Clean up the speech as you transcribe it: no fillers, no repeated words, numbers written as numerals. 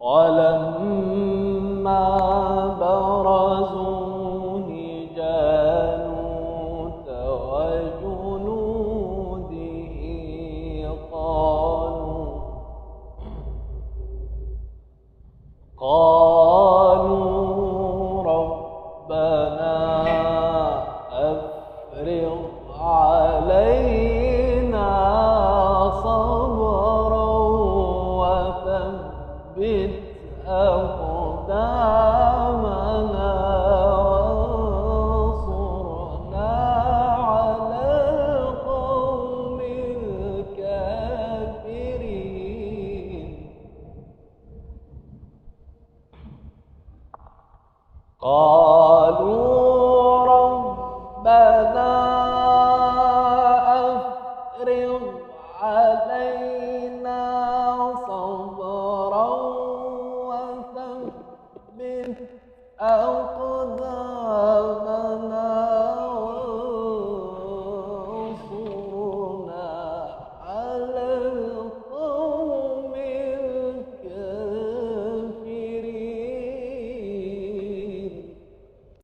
ولما برزوا لجالوت وجنوده قالوا ربنا أفرغ علينا صبرا وثبت أقدامنا وانصرنا على القوم الكافرين. قالوا ربنا أفرغ علينا صبرا وثبت أقدامنا